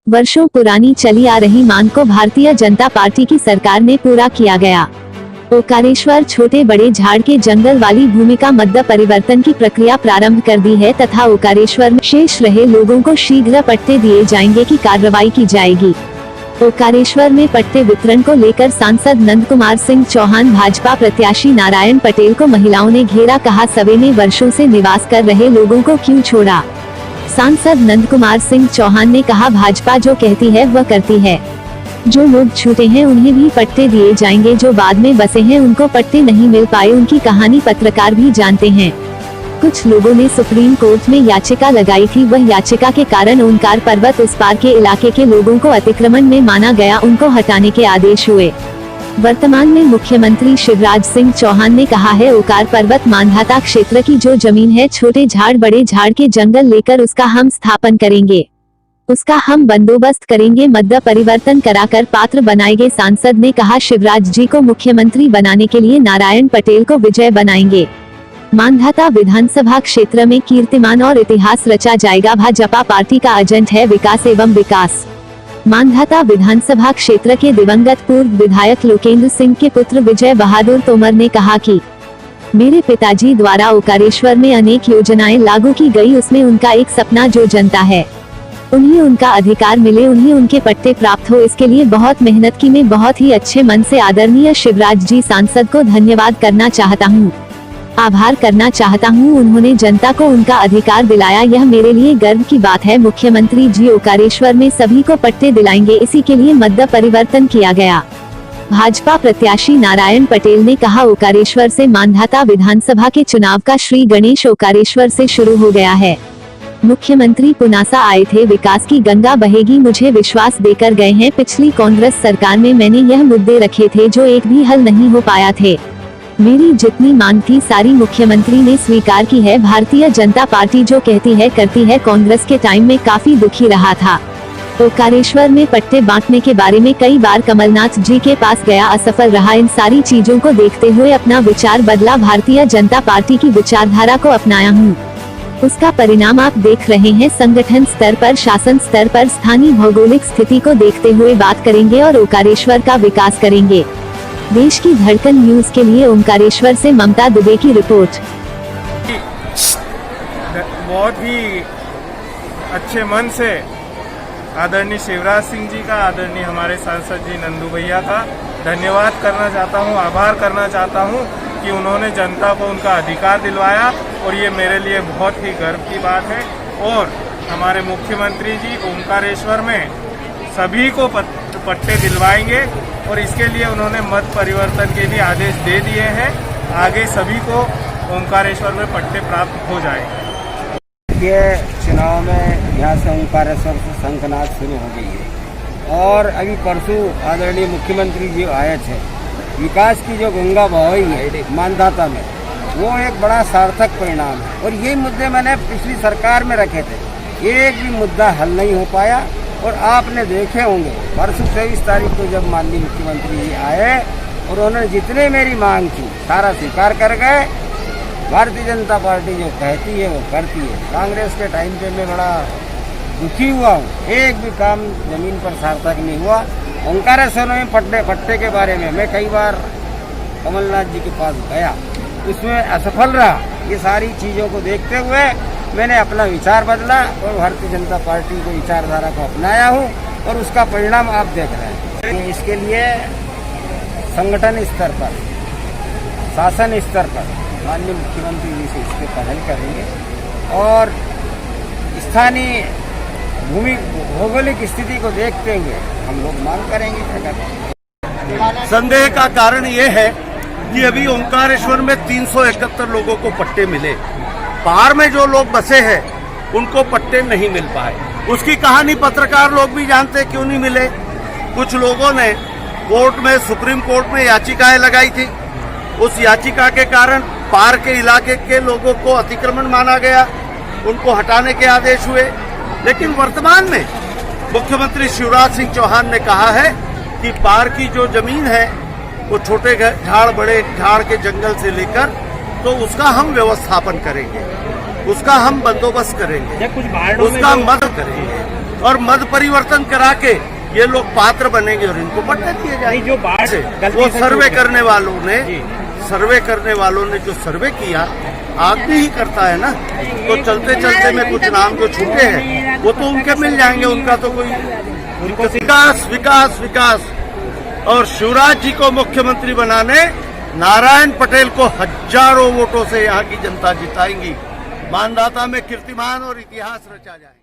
वर्षों पुरानी चली आ रही मांग को भारतीय जनता पार्टी की सरकार ने पूरा किया गया। ओंकारेश्वर छोटे बड़े झाड़ के जंगल वाली भूमि का मध्य परिवर्तन की प्रक्रिया प्रारंभ कर दी है तथा ओंकारेश्वर में शेष रहे लोगों को शीघ्र पट्टे दिए जाएंगे की कार्रवाई की जाएगी। ओंकारेश्वर में पट्टे वितरण को लेकर सांसद नंद कुमार सिंह चौहान भाजपा प्रत्याशी नारायण पटेल को महिलाओं ने घेरा, कहा सवे में वर्षों से निवास कर रहे लोगों को क्यों छोड़ा। सांसद नंद कुमार सिंह चौहान ने कहा, भाजपा जो कहती है वह करती है। जो लोग छूटे हैं उन्हें भी पट्टे दिए जाएंगे, जो बाद में बसे हैं उनको पट्टे नहीं मिल पाए उनकी कहानी पत्रकार भी जानते हैं। कुछ लोगों ने सुप्रीम कोर्ट में याचिका लगाई थी, वह याचिका के कारण ओंकार पर्वत उस पार के इलाके के लोगों को अतिक्रमण में माना गया, उनको हटाने के आदेश हुए। वर्तमान में मुख्यमंत्री शिवराज सिंह चौहान ने कहा है, ओंकार पर्वत मांधाता क्षेत्र की जो जमीन है, छोटे झाड़ बड़े झाड़ के जंगल लेकर उसका हम स्थापन करेंगे, उसका हम बंदोबस्त करेंगे, मध्य परिवर्तन कराकर पात्र बनाएंगे। सांसद ने कहा, शिवराज जी को मुख्यमंत्री बनाने के लिए नारायण पटेल को विजय बनाएंगे। मांधाता विधानसभा क्षेत्र में कीर्तिमान और इतिहास रचा जाएगा। भाजपा पार्टी का एजेंट है विकास एवं विकास। मांधाता विधानसभा क्षेत्र के दिवंगत पूर्व विधायक लोकेंद्र सिंह के पुत्र विजय बहादुर तोमर ने कहा कि मेरे पिताजी द्वारा ओंकारेश्वर में अनेक योजनाएं लागू की गई, उसमें उनका एक सपना जो जनता है उन्हें उनका अधिकार मिले, उन्हें उनके पट्टे प्राप्त हो, इसके लिए बहुत मेहनत की। मैं बहुत ही अच्छे मन से आदरणीय शिवराज जी सांसद को धन्यवाद करना चाहता हूँ, आभार करना चाहता हूँ। उन्होंने जनता को उनका अधिकार दिलाया, यह मेरे लिए गर्व की बात है। मुख्यमंत्री जी ओंकारेश्वर में सभी को पट्टे दिलाएंगे, इसी के लिए मध्य परिवर्तन किया गया। भाजपा प्रत्याशी नारायण पटेल ने कहा, ओंकारेश्वर से मांधाता विधानसभा के चुनाव का श्री गणेश ओंकारेश्वर से शुरू हो गया है। मुख्यमंत्री पुनासा आए थे, विकास की गंगा बहेगी, मुझे विश्वास देकर गए हैं। पिछली कांग्रेस सरकार में मैंने यह मुद्दे रखे थे जो एक भी हल नहीं हो पाया थे। मेरी जितनी मांग थी सारी मुख्यमंत्री ने स्वीकार की है। भारतीय जनता पार्टी जो कहती है करती है। कांग्रेस के टाइम में काफी दुखी रहा था। ओंकारेश्वर में पट्टे बांटने के बारे में कई बार कमलनाथ जी के पास गया, असफल रहा। इन सारी चीजों को देखते हुए अपना विचार बदला, भारतीय जनता पार्टी की विचारधारा को अपनाया हूँ। उसका परिणाम आप देख रहे हैं। संगठन स्तर पर, शासन स्तर पर स्थानीय भौगोलिक स्थिति को देखते हुए बात करेंगे और ओंकारेश्वर का विकास करेंगे। देश की धड़कन न्यूज के लिए ओंकारेश्वर से ममता दुबे की रिपोर्ट। बहुत ही अच्छे मन से आदरणीय शिवराज सिंह जी का, आदरणीय हमारे सांसद जी नंदू भैया का धन्यवाद करना चाहता हूं, आभार करना चाहता हूं कि उन्होंने जनता को उनका अधिकार दिलवाया और ये मेरे लिए बहुत ही गर्व की बात है। और हमारे मुख्यमंत्री जी ओंकारेश्वर में सभी को पट्टे दिलवाएंगे और इसके लिए उन्होंने मत परिवर्तन के भी आदेश दे दिए हैं। आगे सभी को ओंकारेश्वर में पट्टे प्राप्त हो जाएंगे। ये चुनाव में यहाँ से ओंकारेश्वर से शंखनाद शुरू हो गई है और अभी परसों आदरणीय मुख्यमंत्री जी आए थे। विकास की जो गंगा बही है मांधाता में, वो एक बड़ा सार्थक परिणाम है। और ये मुद्दे मैंने पिछली सरकार में रखे थे, एक भी मुद्दा हल नहीं हो पाया। और आपने देखे होंगे परसों 23 तारीख को जब माननीय मुख्यमंत्री जी आए और उन्होंने जितने मेरी मांग थी सारा स्वीकार कर गए। भारतीय जनता पार्टी जो कहती है वो करती है। कांग्रेस के टाइम पे मैं बड़ा दुखी हुआ हूँ, एक भी काम जमीन पर सार्थक नहीं हुआ। ओंकारेश्वर में पट्टे के बारे में मैं कई बार कमलनाथ जी के पास गया, उसमें असफल रहा। ये सारी चीज़ों को देखते हुए मैंने अपना विचार बदला और भारतीय जनता पार्टी को विचारधारा को अपनाया हूँ और उसका परिणाम आप देख रहे हैं। इसके लिए संगठन स्तर पर, शासन स्तर पर माननीय मुख्यमंत्री जी से इसके पहल करेंगे और स्थानीय भूमि भौगोलिक स्थिति को देखते हुए हम लोग मांग करेंगे। संदेह का कारण ये है कि अभी ओंकारेश्वर में 371 लोगों को पट्टे मिले, बाहर में जो लोग बसे हैं उनको पट्टे नहीं मिल पाए। उसकी कहानी पत्रकार लोग भी जानते क्यों नहीं मिले। कुछ लोगों ने कोर्ट में, सुप्रीम कोर्ट में याचिकाएं लगाई थी। उस याचिका के कारण पार के इलाके के लोगों को अतिक्रमण माना गया, उनको हटाने के आदेश हुए। लेकिन वर्तमान में मुख्यमंत्री शिवराज सिंह चौहान ने कहा है कि पार की जो जमीन है वो छोटे झाड़ बड़े झाड़ के जंगल से लेकर, तो उसका हम व्यवस्थापन करेंगे, उसका हम बंदोबस्त करेंगे, उसका मदद करेंगे। और मत परिवर्तन करा के ये लोग पात्र बनेंगे और इनको पट्टे दिए जाएंगे। जो बाढ़ से गलती वो से सर्वे जो- करने वालों ने जी। जो सर्वे किया, आदमी ही करता है ना, तो चलते चलते में कुछ नाम जो छूटे हैं वो तो उनके मिल जाएंगे, उनका तो कोई विकास विकास विकास। और शिवराज जी को मुख्यमंत्री बनाने नारायण पटेल को हजारों वोटों से यहाँ की जनता जिताएंगी। मानदाता में कीर्तिमान और इतिहास रचा जाएगा।